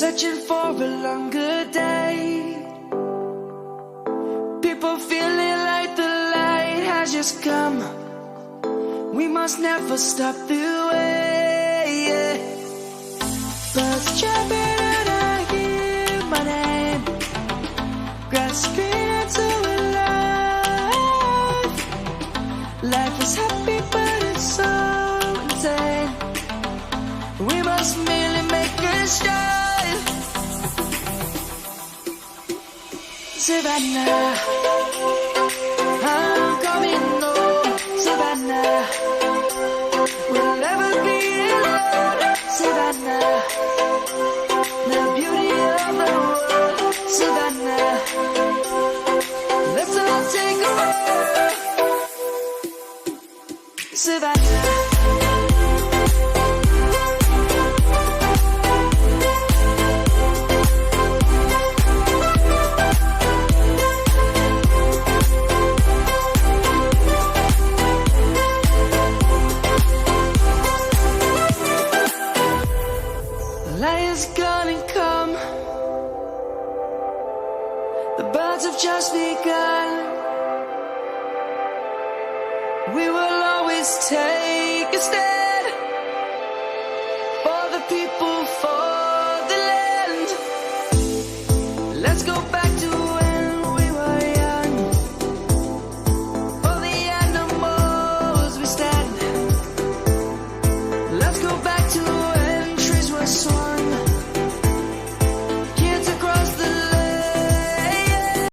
searching for a longer day. People feeling like the light has just come. We must never stop the way. Birds chirping and I hear my name, grasping into a life. Life is happy but it's so insane. We must merely make a start. Savannah, I'm coming home. Savannah, we'll never be alone. Savannah, the beauty of the world. Savannah, let's all take a walk. Savannah. Light is gonna come. The birds have just begun. We will always take a stand.